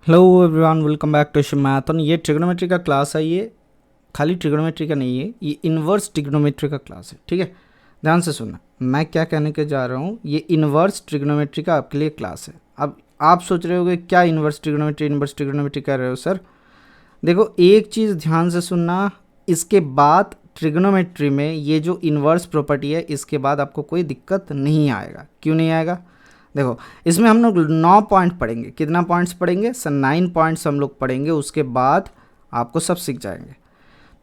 Hello everyone, welcome back to Mathon. ये trigonometry का class है। ये खाली ट्रिग्नोमेट्री का नहीं है, ये इन्वर्स ट्रिग्नोमेट्री का क्लास है। ठीक है, ध्यान से सुनना मैं क्या कहने के जा रहा हूँ। ये इन्वर्स ट्रिग्नोमेट्री का आपके लिए क्लास है। अब आप सोच रहे होगे क्या इन्वर्स ट्रिग्नोमेट्री कह रहे हो सर। देखो एक चीज़ ध्यान से सुनना, इसके बाद ट्रिग्नोमेट्री में ये जो इन्वर्स प्रॉपर्टी है इसके बाद आपको कोई दिक्कत नहीं आएगा। क्यों नहीं आएगा? देखो इसमें हम लोग 9 पॉइंट पढ़ेंगे। कितना पॉइंट्स पढ़ेंगे सर? 9 पॉइंट्स हम लोग पढ़ेंगे, उसके बाद आपको सब सीख जाएंगे।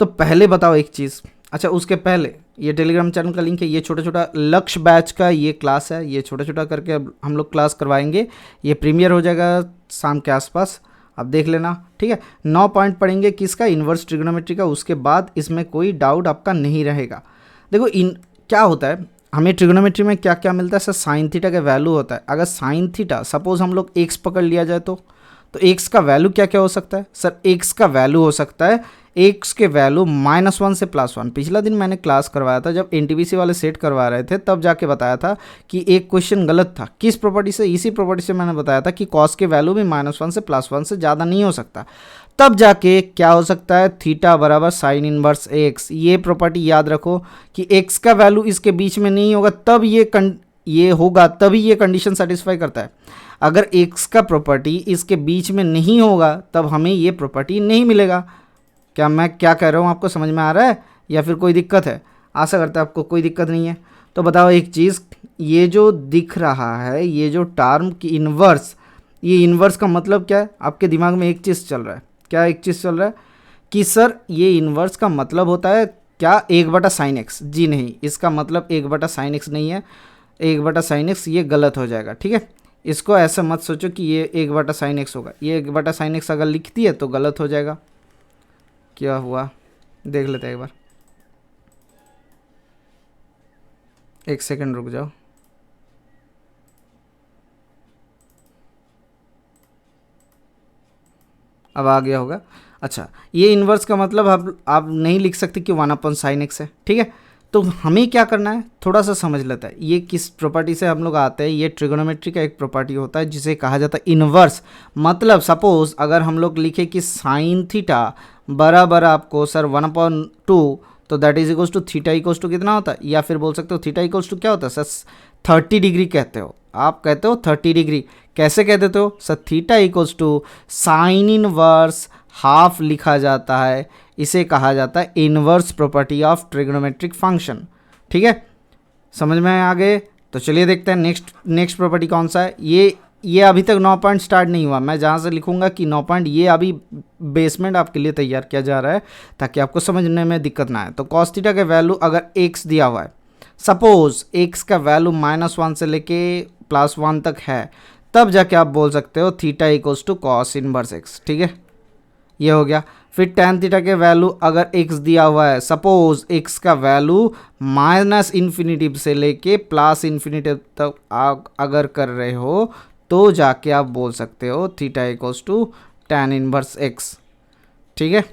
तो पहले बताओ एक चीज़। अच्छा उसके पहले ये टेलीग्राम चैनल का लिंक है, ये छोटा छोटा लक्ष्य बैच का ये क्लास है। ये छोटा छोटा करके अब हम लोग क्लास करवाएंगे। ये प्रीमियर हो जाएगा शाम के आसपास, आप देख लेना। ठीक है, 9 पॉइंट पढ़ेंगे किसका? इन्वर्स ट्रिग्नोमेट्री का। उसके बाद इसमें कोई डाउट आपका नहीं रहेगा। देखो क्या होता है, हमें ट्रिग्नोमेट्री में क्या क्या मिलता है सर? साइन थीटा का वैल्यू होता है। अगर साइन थीटा सपोज हम लोग एक्स पकड़ लिया जाए तो एक्स का वैल्यू क्या क्या हो सकता है सर? एक्स का वैल्यू हो सकता है, एक्स के वैल्यू -1 से +1। पिछला दिन मैंने क्लास करवाया था, जब एनटीपीसी वाले सेट करवा रहे थे तब जाके बताया था कि एक क्वेश्चन गलत था। किस प्रॉपर्टी से? इसी प्रॉपर्टी से मैंने बताया था कि कॉस के वैल्यू भी -1 से +1 से ज़्यादा नहीं हो सकता। तब जाके क्या हो सकता है? थीटा बराबर साइन इनवर्स एक्स। ये प्रॉपर्टी याद रखो कि एक्स का वैल्यू इसके बीच में नहीं होगा तब ये होगा, तभी ये कंडीशन सेटिस्फाई करता है। अगर एक्स का प्रॉपर्टी इसके बीच में नहीं होगा तब हमें ये प्रॉपर्टी नहीं मिलेगा। क्या मैं क्या कह रहा हूँ आपको समझ में आ रहा है या फिर कोई दिक्कत है? आशा करता है आपको कोई दिक्कत नहीं है। तो बताओ एक चीज़, ये जो दिख रहा है ये जो टर्म की इन्वर्स, ये इन्वर्स का मतलब क्या है? आपके दिमाग में एक चीज़ चल रहा है। क्या एक चीज़ चल रहा है कि सर ये इन्वर्स का मतलब होता है क्या 1/sin x? जी नहीं, इसका मतलब 1/sin x नहीं है। 1/sin x ये गलत हो जाएगा। ठीक है, इसको ऐसा मत सोचो कि ये 1/sin x होगा। ये 1/sin x अगर लिखती है तो गलत हो जाएगा। क्या हुआ देख लेते हैं एक बार, एक सेकंड रुक जाओ। अब आ गया होगा। अच्छा, ये इन्वर्स का मतलब आप नहीं लिख सकते कि 1/sin x है। ठीक है, तो हमें क्या करना है थोड़ा सा समझ लेता है। ये किस प्रॉपर्टी से हम लोग आते हैं? ये ट्रिगोनोमेट्री का एक प्रॉपर्टी होता है जिसे कहा जाता है इन्वर्स। मतलब सपोज अगर हम लोग लिखे कि साइन थीटा बराबर आपको सर 1/2, तो that is equals to theta equals to कितना होता है? या फिर बोल सकते हो थीटा इक्वल्स टू क्या होता है सर? 30 डिग्री कहते हो आप, कहते हो 30 डिग्री। कैसे कह देते हो sir? Theta equals to sine inverse half लिखा जाता है। इसे कहा जाता है inverse property of trigonometric function. ठीक है, समझ में आ गए? तो चलिए देखते हैं नेक्स्ट प्रॉपर्टी कौन सा है। ये अभी तक 9 पॉइंट स्टार्ट नहीं हुआ। मैं जहाँ से लिखूंगा कि 9 पॉइंट, ये अभी बेसमेंट आपके लिए तैयार किया जा रहा है ताकि आपको समझने में दिक्कत ना आए। तो कॉस थीटा का वैल्यू अगर एक्स दिया हुआ है, सपोज एक्स का वैल्यू -1 से लेके +1 तक है, तब जाके आप बोल सकते हो theta equals to cos inverse x. ठीक है, ये हो गया। फिर tan थीटा के वैल्यू अगर x दिया हुआ है, सपोज x का वैल्यू -∞ से लेके +∞ तक अगर कर रहे हो तो जाके आप बोल सकते हो theta equals to tan inverse x। ठीक है,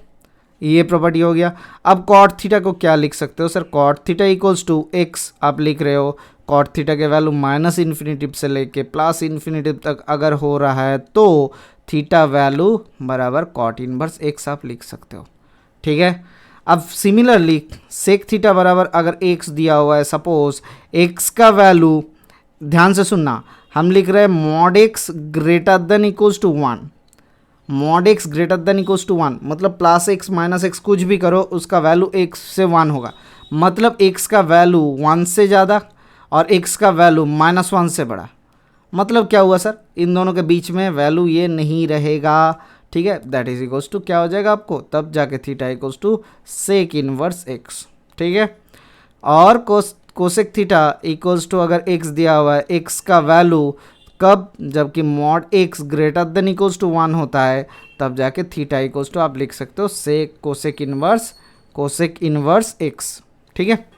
ये प्रॉपर्टी हो गया। अब कॉट थीटा को क्या लिख सकते हो sir? Cot theta equals to x आप लिख रहे हो। कॉट थीटा के वैल्यू -∞ से लेके +∞ तक अगर हो रहा है तो थीटा वैल्यू बराबर कॉट इनवर्स एक्स आप लिख सकते हो। ठीक है, अब सिमिलरली सेक थीटा बराबर अगर एक्स दिया हुआ है, सपोज एक्स का वैल्यू, ध्यान से सुनना, हम लिख रहे हैं mod x greater than equals to 1। Mod x greater than equals to 1 मतलब +x -x कुछ भी करो उसका वैल्यू x से 1 होगा। मतलब x का वैल्यू 1 से ज़्यादा और x का वैल्यू -1 से बड़ा। मतलब क्या हुआ सर? इन दोनों के बीच में वैल्यू ये नहीं रहेगा। ठीक है, दैट इज इक्वल्स टू क्या हो जाएगा आपको? तब जाके theta equals to sec inverse x. ठीक है, और कोसेक थीटा इक्वल्स टू अगर एक्स दिया हुआ है, एक्स का वैल्यू कब? जबकि mod x greater than equals to 1 होता है, तब जाके थीटा इक्वल्स टू आप लिख सकते हो सेक कोसेक इनवर्स एक्स। ठीक है,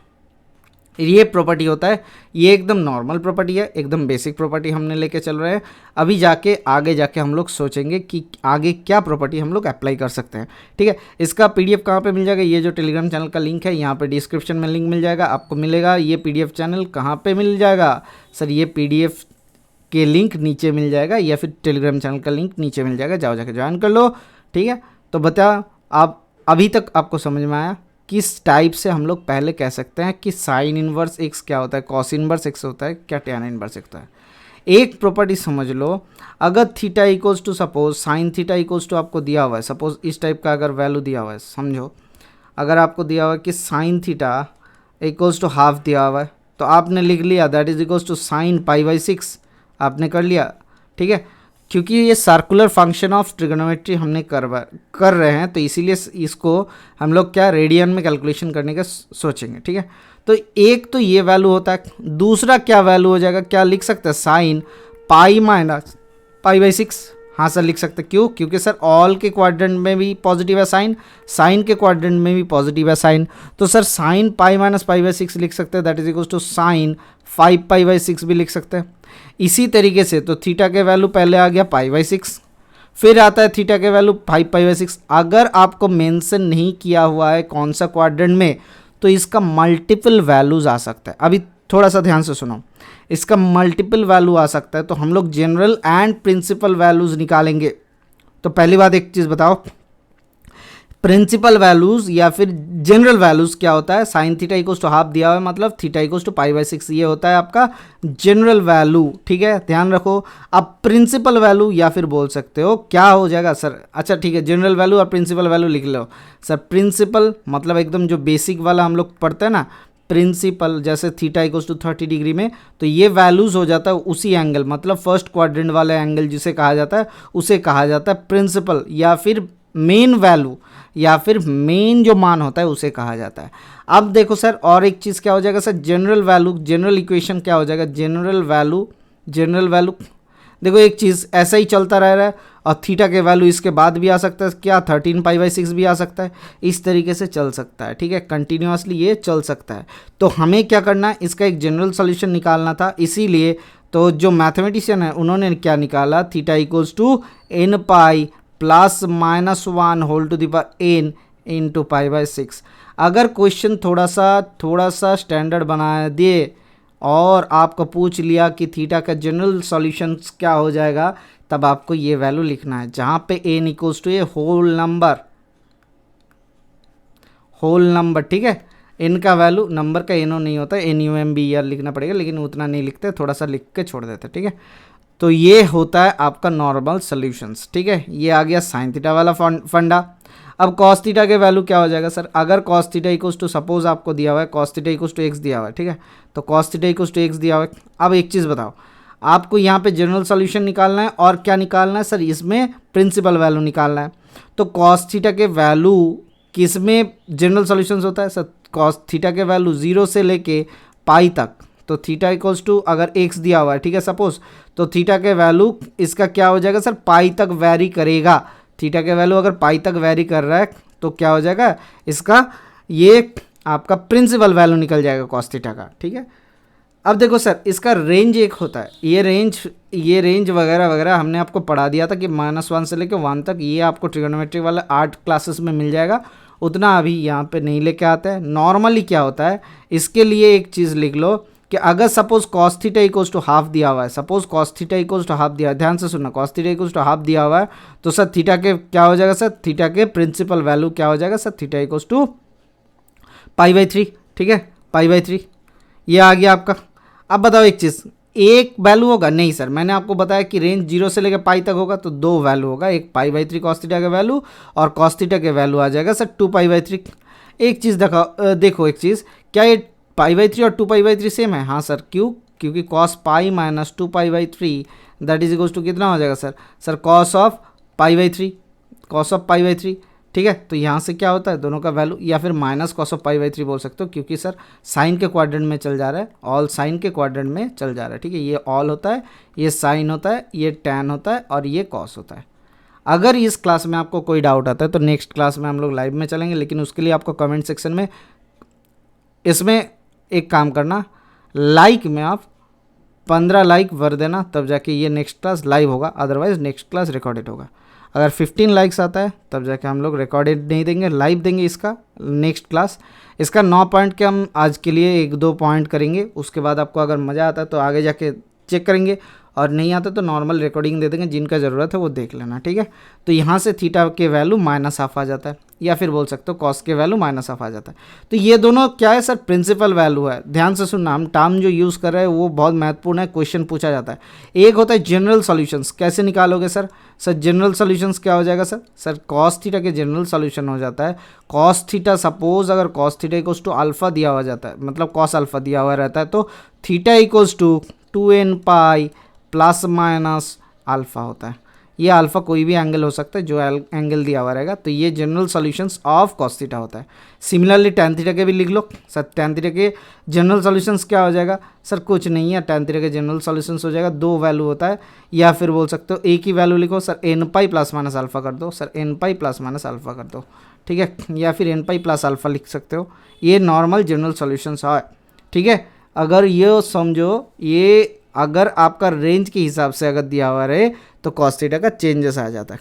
ये प्रॉपर्टी होता है। ये एकदम नॉर्मल प्रॉपर्टी है, एकदम बेसिक प्रॉपर्टी हमने लेके चल रहे हैं। अभी आगे जाके हम लोग सोचेंगे कि आगे क्या प्रॉपर्टी हम लोग अप्लाई कर सकते हैं। ठीक है, इसका पीडीएफ कहाँ पे मिल जाएगा? ये जो टेलीग्राम चैनल का लिंक है यहाँ पे डिस्क्रिप्शन में लिंक मिल जाएगा, आपको मिलेगा। ये पीडीएफ चैनल कहाँ पे मिल जाएगा सर? ये पीडीएफ के लिंक नीचे मिल जाएगा, या फिर टेलीग्राम चैनल का लिंक नीचे मिल जाएगा, जाओ जाके ज्वाइन कर लो, ठीक है। तो बता आप अभी तक आपको समझ में आया किस टाइप से हम लोग पहले कह सकते हैं कि साइन इनवर्स एक्स क्या होता है, कॉस इनवर्स एक्स होता है, क्या टैन इनवर्स एक्स होता है। एक प्रॉपर्टी समझ लो, अगर theta equals to suppose sine theta equals to आपको दिया हुआ है, सपोज इस टाइप का अगर वैल्यू दिया हुआ है, समझो अगर आपको दिया हुआ है कि sine theta equals to half दिया हुआ है, तो आपने लिख लिया that is equals to sine π/6, आपने कर लिया, ठीक है। क्योंकि ये सर्कुलर फंक्शन ऑफ ट्रिग्नोमेट्री हमने कर रहे हैं, तो इसीलिए इसको हम लोग क्या रेडियन में कैलकुलेशन करने का सोचेंगे, ठीक है। तो एक तो ये वैल्यू होता है, दूसरा क्या वैल्यू हो जाएगा, क्या लिख सकते हैं, साइन π-π/6। हाँ सर लिख सकते हैं, क्यों, क्योंकि सर ऑल के क्वाड्रेंट में भी पॉजिटिव है साइन, साइन के क्वाड्रेंट में भी पॉजिटिव है साइन, तो सर साइन π-π/6 लिख सकते हैं, that is equal to sine 5π/6 भी लिख सकते हैं। इसी तरीके से तो थीटा के वैल्यू पहले आ गया π/6, फिर आता है थीटा के वैल्यू 5π/6। अगर आपको मेंशन नहीं किया हुआ है कौन सा क्वाड्रेंट में, तो इसका मल्टीपल वैल्यूज आ सकता है। अभी थोड़ा सा ध्यान से सुनो, इसका मल्टीपल वैल्यू आ सकता है, तो हम लोग जनरल एंड प्रिंसिपल वैल्यूज निकालेंगे। तो पहली बात एक चीज़ बताओ, प्रिंसिपल वैल्यूज या फिर जनरल वैल्यूज क्या होता है, sine theta equals to half दिया हुआ है, मतलब थीटा इक्वल्स टू π/6, ये होता है आपका जनरल वैल्यू, ठीक है, ध्यान रखो। अब प्रिंसिपल वैल्यू या फिर बोल सकते हो क्या हो जाएगा सर, अच्छा ठीक है, जनरल वैल्यू और प्रिंसिपल वैल्यू लिख लो सर। प्रिंसिपल मतलब एकदम जो बेसिक वाला हम लोग पढ़ते हैं ना, प्रिंसिपल जैसे थीटा इक्वल्स टू 30 डिग्री में, तो ये वैल्यूज हो जाता है उसी एंगल, मतलब फर्स्ट क्वाड्रेंट वाले एंगल जिसे कहा जाता है, उसे कहा जाता है प्रिंसिपल, या फिर मेन वैल्यू या फिर मेन जो मान होता है उसे कहा जाता है। अब देखो सर और एक चीज़ क्या हो जाएगा sir, general value, general equation क्या हो जाएगा, जनरल वैल्यू देखो एक चीज़ ऐसा ही चलता रह रहा है, और थीटा के वैल्यू इसके बाद भी आ सकता है, क्या 13π/6 भी आ सकता है, इस तरीके से चल सकता है, ठीक है, कंटिन्यूसली ये चल सकता है। तो हमें क्या करना है, इसका एक जनरल सोल्यूशन निकालना था, इसीलिए तो जो मैथमेटिशियन है उन्होंने क्या निकाला, theta equals to n π +-1 whole to the power n into π/6। अगर क्वेश्चन थोड़ा सा स्टैंडर्ड बना दिए और आपको पूछ लिया कि थीटा का जनरल सॉल्यूशन क्या हो जाएगा, तब आपको ये वैल्यू लिखना है, जहाँ पे n equals to a whole number, ठीक है। n का वैल्यू नंबर का NO नहीं होता, NUMBER लिखना पड़ेगा, लेकिन उतना नहीं लिखते, थोड़ा सा लिख के छोड़ देते, ठीक है। तो ये होता है आपका नॉर्मल सॉल्यूशंस, ठीक है। ये आ गया साइन थीटा वाला फंडा। अब कॉस थीटा के वैल्यू क्या हो जाएगा सर, अगर cos theta equals to suppose आपको दिया हुआ है cos theta equals to x दिया हुआ है, ठीक है, तो cos theta equals to x दिया हुआ है। अब एक चीज़ बताओ, आपको यहाँ पे जनरल सॉल्यूशन निकालना है, और क्या निकालना है सर, इसमें प्रिंसिपल वैल्यू निकालना है। तो कॉस थीटा के वैल्यू किस में जनरल सॉल्यूशंस होता है सर, कॉस थीटा के वैल्यू 0 से लेके पाई तक, तो थीटा इक्वल्स टू अगर x दिया हुआ है, ठीक है सपोज, तो थीटा के वैल्यू इसका क्या हो जाएगा सर, पाई तक वैरी करेगा। थीटा के वैल्यू अगर पाई तक वैरी कर रहा है तो क्या हो जाएगा, इसका ये आपका प्रिंसिपल वैल्यू निकल जाएगा कॉस थीटा का, ठीक है। अब देखो सर इसका रेंज एक होता है, ये रेंज वगैरह वगैरह हमने आपको पढ़ा दिया था कि -1 से लेकर 1 तक, ये आपको ट्रिग्नोमेट्री वाला 8 क्लासेस में मिल जाएगा, उतना अभी यहाँ पे नहीं लेके आते हैं। नॉर्मली क्या होता है, इसके लिए एक चीज़ लिख लो कि अगर suppose cos theta equals to half दिया हुआ है, suppose cos theta equals to half दिया है, ध्यान से सुनना, cos theta equals to half दिया हुआ है, तो सर थीटा के क्या हो जाएगा सर, थीटा के प्रिंसिपल वैल्यू क्या हो जाएगा सर, थीटा इक्वल्स टू π/3, ठीक है, π/3 ये आ गया आपका। अब बताओ एक चीज़, एक वैल्यू होगा नहीं सर, मैंने आपको बताया कि रेंज 0 से लेकर पाई तक होगा, तो 2 वैल्यू होगा, एक π/3 कॉस थीटा का वैल्यू और कॉस थीटा के वैल्यू आ जाएगा सर 2π/3। एक चीज़ देखो एक चीज़, क्या ये π/3 और 2π/3 सेम है, हाँ सर, क्यों, क्योंकि cos π minus 2π/3 that is equals to कितना हो जाएगा सर cos ऑफ π/3, ठीक है। तो यहाँ से क्या होता है, दोनों का वैल्यू, या फिर माइनस cos ऑफ π/3 बोल सकते हो, क्योंकि सर साइन के क्वाड्रेंट में चल जा रहा है, ऑल साइन के क्वाड्रेंट में चल जा रहा है, ठीक है। ये ऑल होता है, ये साइन होता है, ये टैन होता है और ये कॉस होता है। अगर इस क्लास में आपको कोई डाउट आता है तो नेक्स्ट क्लास में हम लोग लाइव में चलेंगे, लेकिन उसके लिए आपको कमेंट सेक्शन में इसमें एक काम करना, लाइक में आप 15 लाइक भर देना, तब जाके ये नेक्स्ट क्लास लाइव होगा, अदरवाइज नेक्स्ट क्लास रिकॉर्डेड होगा। अगर 15 लाइक्स आता है तब जाके हम लोग रिकॉर्डेड नहीं देंगे, लाइव देंगे इसका नेक्स्ट क्लास। इसका 9 पॉइंट के हम आज के लिए 1-2 पॉइंट करेंगे, उसके बाद आपको अगर मज़ा आता है तो आगे जाके चेक करेंगे, और नहीं आता तो नॉर्मल रिकॉर्डिंग दे देंगे, जिनका ज़रूरत है वो देख लेना, ठीक है। तो यहाँ से थीटा के वैल्यू -1/2 आ जाता है, या फिर बोल सकते हो कॉस के वैल्यू -1/2 आ जाता है। तो ये दोनों क्या है सर, प्रिंसिपल वैल्यू है। ध्यान से सुनना, हम टर्म जो यूज़ कर रहे हैं वो बहुत महत्वपूर्ण है, क्वेश्चन पूछा जाता है। एक होता है जनरल सॉल्यूशंस, कैसे निकालोगे सर? सर जनरल सॉल्यूशंस क्या हो जाएगा सर? सर कॉस थीटा के जनरल सॉल्यूशन हो जाता है कॉस थीटा, सपोज अगर cos theta equals to alpha दिया हुआ जाता है, मतलब कॉस अल्फा दिया हुआ रहता है, तो theta equals to 2n pi plus minus alpha होता है। ये अल्फा कोई भी एंगल हो सकता है जो एंगल दिया हुआ रहेगा, तो ये general solutions of cos theta होता है। सिमिलरली टैन थीटा के भी लिख लो सर, टैन थीटा के जनरल सॉल्यूशंस क्या हो जाएगा सर? कुछ नहीं है, टैन थीटा के जनरल सॉल्यूशंस हो जाएगा, 2 वैल्यू होता है, या फिर बोल सकते हो एक ही वैल्यू लिखो sir, N pi plus minus alpha कर दो sir, N pi plus minus alpha कर दो, ठीक है, या फिर एन पाई प्लस अल्फा लिख सकते हो। ये नॉर्मल जनरल सॉल्यूशंस है, ठीक है। अगर ये समझो, ये अगर आपका रेंज के हिसाब से अगर दिया हुआ रहे तो कॉस थीटा का चेंजेस आ जाता है।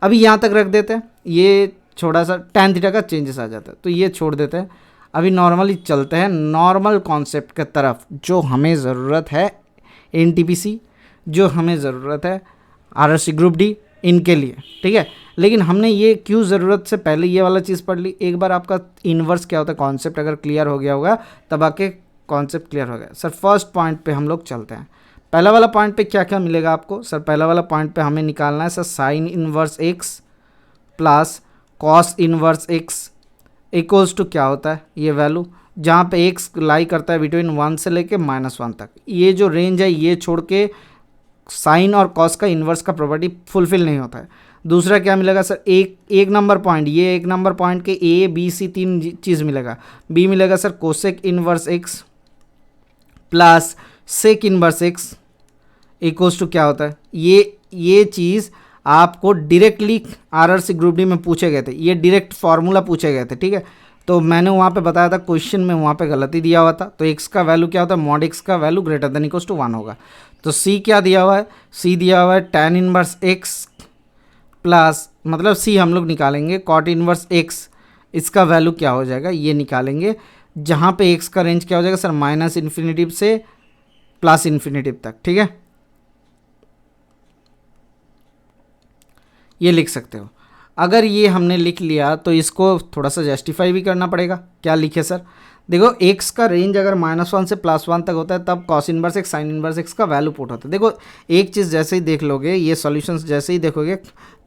अभी यहाँ तक रख देते हैं, ये छोटा सा टैन थीटा का चेंजेस आ जाता है, तो ये छोड़ देते हैं। अभी नॉर्मली चलते हैं नॉर्मल कॉन्सेप्ट के तरफ, जो हमें ज़रूरत है एनटीपीसी, जो हमें ज़रूरत है आरआरसी ग्रुप डी, इनके लिए, ठीक है। लेकिन हमने ये क्यों ज़रूरत से पहले ये वाला चीज़ पढ़ ली। एक बार आपका इन्वर्स क्या होता है कॉन्सेप्ट अगर क्लियर हो गया होगा, तब आके कॉन्सेप्ट क्लियर हो गया। सर फर्स्ट पॉइंट पे हम लोग चलते हैं। पहला वाला पॉइंट पे क्या क्या मिलेगा आपको सर? पहला वाला पॉइंट पे हमें निकालना है sir sine inverse x plus cos inverse x equals to क्या होता है ये वैल्यू, जहाँ पे एक्स लाई करता है बिटवीन 1 से लेके -1 तक। ये जो रेंज है ये छोड़ के साइन और कॉस का इन्वर्स का प्रॉपर्टी फुलफिल नहीं होता है। दूसरा क्या मिलेगा सर? एक नंबर पॉइंट, ये एक नंबर पॉइंट के ए बी सी 3 चीज़ मिलेगा। बी मिलेगा sir cosec inverse x plus sec inverse x equals to क्या होता है, ये चीज़ आपको डायरेक्टली आरआरसी ग्रुप डी में पूछे गए थे, ये डायरेक्ट फार्मूला पूछे गए थे, ठीक है। तो मैंने वहाँ पे बताया था क्वेश्चन में, वहाँ पे गलती दिया हुआ था। तो एक्स का वैल्यू क्या होता है, मॉड एक्स का value greater than equals to 1 होगा। तो सी क्या दिया हुआ है, सी दिया हुआ है टैन इनवर्स एक्स प्लस, मतलब सी हम लोग निकालेंगे कॉट इनवर्स एक्स, इसका वैल्यू क्या हो जाएगा ये निकालेंगे, जहाँ पे एक्स का रेंज क्या हो जाएगा सर -इन्फिनिटिव से प्लस इन्फिनिटिव तक, ठीक है। ये लिख सकते हो। अगर ये हमने लिख लिया तो इसको थोड़ा सा जस्टिफाई भी करना पड़ेगा। क्या लिखे सर? देखो एक्स का रेंज अगर -1 से +1 तक होता है तब cos inverse x sign inverse x का वैल्यू पुट होता है। देखो एक चीज़ जैसे ही देख लोगे, ये सॉल्यूशंस जैसे ही देखोगे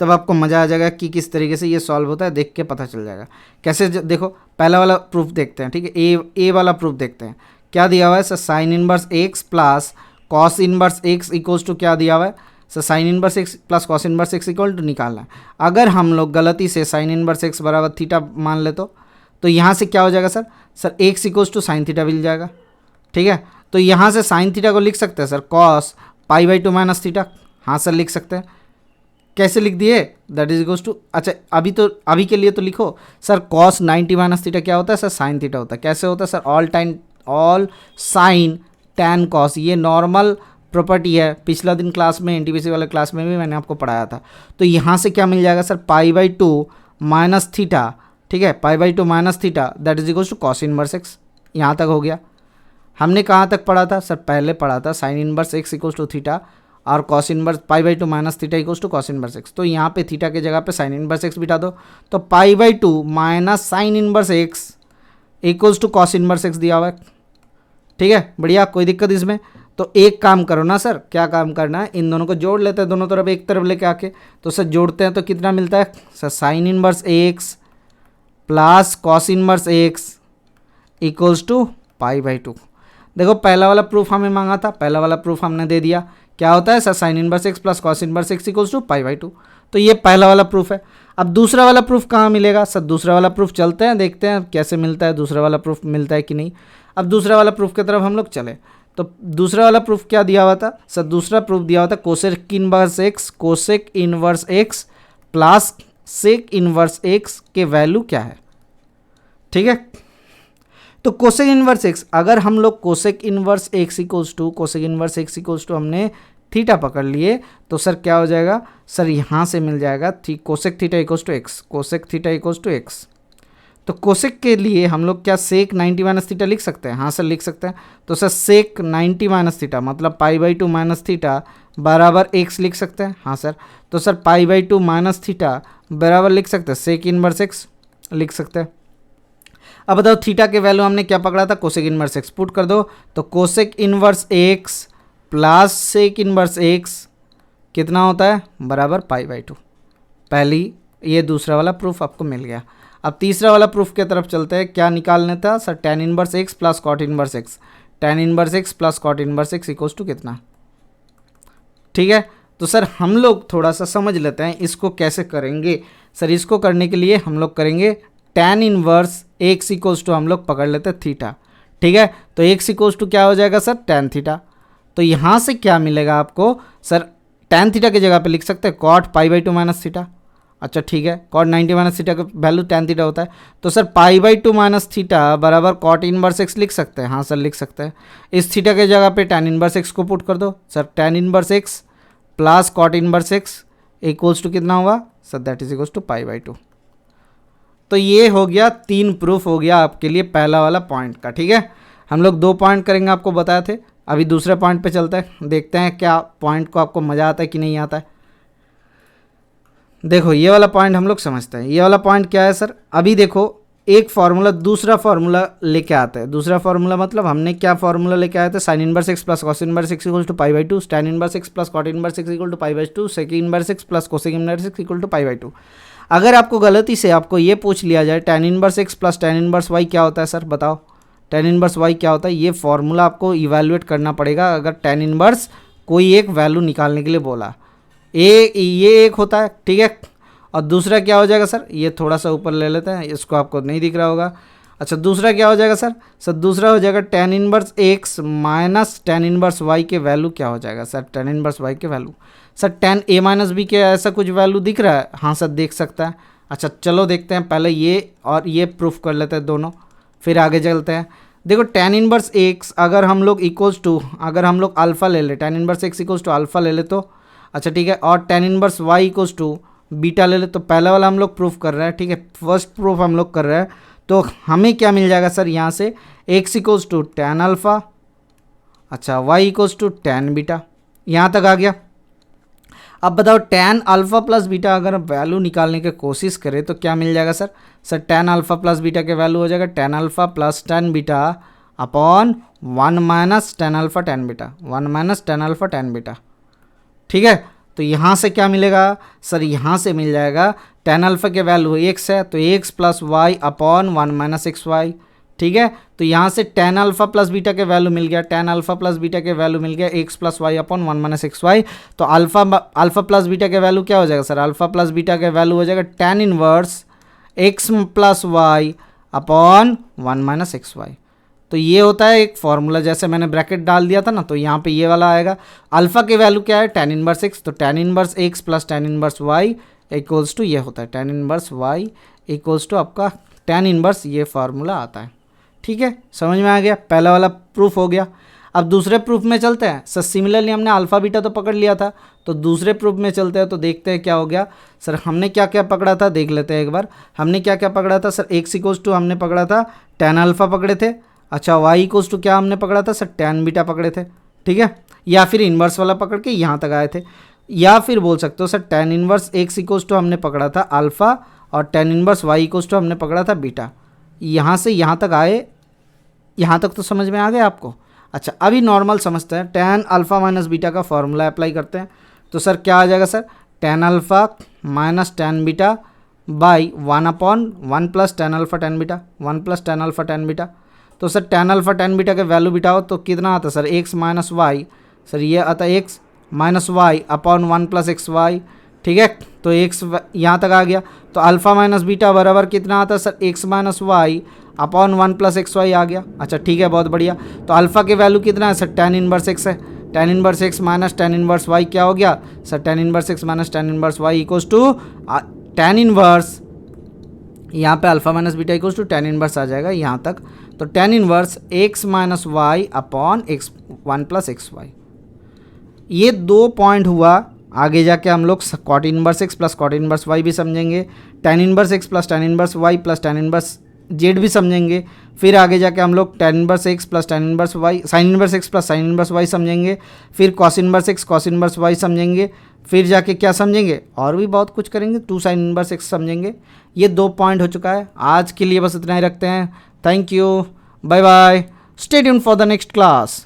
तब आपको मज़ा आ जाएगा कि किस तरीके से ये सॉल्व होता है, देख के पता चल जाएगा कैसे। देखो पहला वाला प्रूफ देखते हैं, ठीक है, ए वाला प्रूफ देखते हैं। क्या दिया हुआ है sir? Sine inverse x plus cos inverse x equals to क्या दिया हुआ है sir? Sine inverse x plus cos inverse x equal to निकालना है। अगर हम लोग गलती से साइन इनवर्स एक्स बराबर थीटा मान ले तो यहाँ से क्या हो जाएगा sir? Sir x equals to sine theta मिल जाएगा, ठीक है। तो यहाँ से साइन थीटा को लिख सकते हैं सर कॉस π/2 माइनस थीटा। हाँ सर लिख सकते हैं। कैसे लिख दिए? दैट इज इक्वल्स टू, अच्छा अभी के लिए तो लिखो सर कॉस 90 माइनस थीटा क्या होता है सर? साइन थीटा होता है। कैसे होता है sir? All sign tan cos, ये नॉर्मल प्रॉपर्टी है। पिछला दिन क्लास में एनटीपीसी वाले क्लास में भी मैंने आपको पढ़ाया था। तो यहाँ से क्या मिल जाएगा सर? π/2 माइनस थीटा, ठीक है, π/2 minus theta that is equals to cos inverse x. यहाँ तक हो गया। हमने कहाँ तक पढ़ा था सर? पहले पढ़ा था sine inverse x equals to theta और cos inverse π/2 minus theta equals to cos inverse x. तो यहाँ पे थीटा के जगह पे साइन इनवर्स एक्स बिठा दो, तो π/2 minus sine inverse x equals to cos inverse x दिया हुआ है, ठीक है। बढ़िया, कोई दिक्कत इसमें? तो एक काम करो ना सर, क्या काम करना है, इन दोनों को जोड़ लेते हैं, दोनों तरफ एक तरफ लेके आके। तो सर जोड़ते हैं तो कितना मिलता है sir? Sine inverse x plus cos inverse x equals to π/2। देखो पहला वाला प्रूफ हमें मांगा था, पहला वाला प्रूफ हमने दे दिया। क्या होता है sir? Sine inverse x plus cos inverse x equals to π/2। तो ये पहला वाला प्रूफ है। अब दूसरा वाला प्रूफ कहाँ मिलेगा सर? दूसरा वाला प्रूफ चलते हैं, देखते हैं कैसे मिलता है, दूसरा वाला प्रूफ मिलता है कि नहीं। अब दूसरा वाला प्रूफ की तरफ हम लोग चले। तो दूसरा वाला प्रूफ क्या दिया हुआ था सर? दूसरा प्रूफ दिया हुआ था cosec inverse x, cosec inverse x plus sec inverse x के वैल्यू क्या है, ठीक है। तो कोसेक इनवर्स एक्स, अगर हम लोग cosec inverse x equals to cosec inverse x equals to हमने थीटा पकड़ लिए, तो सर क्या हो जाएगा सर? यहाँ से मिल जाएगा cosec theta equals to x, cosec theta equals to x. तो कोसेक के लिए हम लोग क्या सेक 90 माइनस थीटा लिख सकते हैं? हाँ सर लिख सकते हैं। तो सर सेक 90 माइनस थीटा मतलब पाई/2 माइनस थीटा बराबर एक्स लिख सकते हैं। हाँ सर। तो सर पाई/2 माइनस थीटा बराबर लिख सकते हैं सेक इनवर्स एक्स लिख सकते हैं। अब बताओ थीटा के वैल्यू हमने क्या पकड़ा था? Cosec inverse x. पुट कर दो तो cosec inverse x plus sec inverse x कितना होता है? बराबर पाई/2। पहली ये दूसरा वाला प्रूफ आपको मिल गया। अब तीसरा वाला प्रूफ की तरफ चलते हैं। क्या निकालने था sir? tan inverse x plus cot inverse x. tan inverse x plus cot inverse x equals to कितना? ठीक है। तो सर हम लोग थोड़ा सा समझ लेते हैं इसको कैसे करेंगे। सर इसको करने के लिए हम लोग करेंगे tan inverse x equals to हम लोग पकड़ लेते हैं थीटा। ठीक है। तो एक्स इक्वल्स टू क्या हो जाएगा सर? tan theta. तो यहाँ से क्या मिलेगा आपको सर? tan थीटा की जगह पे लिख सकते हैं कॉट पाई/2 माइनस थीटा। अच्छा ठीक है। कॉट 90 माइनस थीटा का वैल्यू tan थीटा होता है। तो सर पाई/2 माइनस थीटा बराबर कॉट इनवर्स एक्स लिख सकते हैं। हाँ सर लिख सकते हैं। इस थीटा के जगह पे tan इनवर्स एक्स को पुट कर दो। Sir tan inverse x plus cot inverse x equals to कितना होगा sir? That is equals to पाई/2। तो ये हो गया 3 प्रूफ हो गया आपके लिए पहला वाला पॉइंट का। ठीक है। हम लोग 2 पॉइंट करेंगे आपको बताए थे। अभी दूसरे पॉइंट पे चलते हैं, देखते हैं क्या पॉइंट को आपको मज़ा आता है कि नहीं आता है। देखो ये वाला पॉइंट हम लोग समझते हैं। ये वाला पॉइंट क्या है सर? अभी देखो एक फार्मूला दूसरा फार्मूला लेके आता है। दूसरा फार्मूला मतलब हमने क्या फार्मूला लेके आए थे? Sine inverse x plus cos inverse x equal to पाई/2, tan inverse x plus cot inverse x equal to पाई/2, sec inverse x plus cosec inverse x equal to पाई/2। अगर आपको गलती से आपको ये पूछ लिया जाए tan inverse x plus tan inverse Y क्या होता है सर? बताओ tan इनवर्स वाई क्या होता है? ये फॉर्मूला आपको इवैल्यूएट करना पड़ेगा अगर tan इनवर्स कोई एक वैल्यू निकालने के लिए बोला। ये एक होता है। ठीक है। और दूसरा क्या हो जाएगा सर? ये थोड़ा सा ऊपर ले लेते हैं, इसको आपको नहीं दिख रहा होगा। अच्छा दूसरा क्या हो जाएगा सर? सर दूसरा हो जाएगा tan inverse x minus tan inverse y के वैल्यू क्या हो जाएगा सर? tan इनवर्स वाई के value sir tan a minus b के ऐसा कुछ वैल्यू दिख रहा है? हाँ सर देख सकता है। अच्छा चलो देखते हैं, पहले ये और ये प्रूफ कर लेते हैं दोनों, फिर आगे चलते हैं। देखो tan इनवर्स एक्स अगर हम लोग इक्वल्स टू, अगर हम लोग अल्फ़ा ले ले, tan inverse x equals to alpha ले ले तो अच्छा ठीक है, और tan inverse y equals to beta ले ले तो पहला वाला हम लोग प्रूफ कर रहे हैं। ठीक है। फर्स्ट प्रूफ हम लोग कर रहे हैं। तो हमें क्या मिल जाएगा सर यहाँ से? X equals to tan alpha, अच्छा y equals to tan beta. यहाँ तक आ गया। अब बताओ tan अल्फ़ा प्लस बीटा अगर वैल्यू निकालने की कोशिश करें तो क्या मिल जाएगा sir? Sir tan alpha plus beta के वैल्यू हो जाएगा tan alpha plus tan beta upon 1 minus tan alpha tan beta, 1 minus tan alpha tan beta. ठीक है। तो यहाँ से क्या मिलेगा सर? यहाँ से मिल जाएगा tan अल्फ़ा के वैल्यू एक्स है तो x plus y upon 1 minus x y. ठीक है। तो यहाँ से tan अल्फ़ा प्लस बीटा के वैल्यू मिल गया, tan अल्फ़ा प्लस बीटा के वैल्यू मिल गया x plus y upon 1 minus x y. तो अल्फ़ा प्लस बीटा के वैल्यू क्या हो जाएगा सर? अल्फ़ा प्लस बीटा के वैल्यू हो जाएगा tan inverse x plus y upon 1 minus x y. तो ये होता है एक फार्मूला, जैसे मैंने ब्रैकेट डाल दिया था ना, तो यहाँ पे ये वाला आएगा। अल्फ़ा के वैल्यू क्या है? tan इनवर्स एक्स, तो tan inverse x plus tan inverse y equals to ये होता है tan inverse y equals to आपका tan इनवर्स, ये फार्मूला आता है। ठीक है। समझ में आ गया? पहला वाला प्रूफ हो गया। अब दूसरे प्रूफ में चलते हैं। सर सिमिलरली हमने अल्फ़ा बीटा तो पकड़ लिया था, तो दूसरे प्रूफ में चलते हैं तो देखते हैं क्या हो गया। सर हमने क्या क्या पकड़ा था देख लेते हैं एक बार। हमने क्या क्या पकड़ा था सर? एक्स इक्वल्स टू हमने पकड़ा था tan अल्फ़ा पकड़े थे। अच्छा वाई इक्वल्स टू क्या हमने पकड़ा था सर? tan बीटा पकड़े थे। ठीक है। या फिर इन्वर्स वाला पकड़ के यहाँ तक आए थे, या फिर बोल सकते हो sir tan inverse x equals to हमने पकड़ा था अल्फ़ा और tan inverse y equals to हमने पकड़ा था बीटा। यहाँ से यहाँ तक आए, यहाँ तक तो समझ में आ गया आपको? अच्छा अभी नॉर्मल समझते हैं। tan अल्फ़ा माइनस बीटा का फॉर्मूला अप्लाई करते हैं तो सर क्या आ जाएगा sir? tan alpha minus tan beta by 1 upon 1 plus tan alpha tan beta, 1 plus tan alpha tan beta. तो sir tan alpha tan beta के वैल्यू बिठाओ तो कितना आता है sir? X minus y, sir ये आता है x minus y upon 1 plus x y. ठीक है। तो एक्स यहाँ तक आ गया। तो अल्फ़ा माइनस बीटा बराबर कितना आता है sir? X minus y upon 1 plus x y आ गया। अच्छा ठीक है, बहुत बढ़िया। तो अल्फ़ा के वैल्यू कितना है सर? tan इनवर्स एक्स है। tan inverse x minus tan inverse Y क्या हो गया sir? tan inverse x minus tan inverse y equals to tan inverse, यहाँ पे alpha minus beta equals to tan inverse आ जाएगा यहाँ तक। तो tan inverse x minus y upon x 1 plus x y. ये 2 पॉइंट हुआ। आगे जाके हम लोग cot inverse x plus cot inverse Y भी समझेंगे। tan inverse x plus tan inverse y plus tan inverse z भी समझेंगे, फिर आगे जाके हम लोग tan inverse x plus tan inverse y, sine inverse x plus sine inverse y समझेंगे, फिर cos inverse x cos inverse y समझेंगे, फिर जाके क्या समझेंगे और भी बहुत कुछ करेंगे, 2 साइन इनवर्स एक्स समझेंगे। ये 2 पॉइंट हो चुका है। आज के लिए बस इतना ही रखते हैं। Thank you, bye bye, stay tuned for the next class.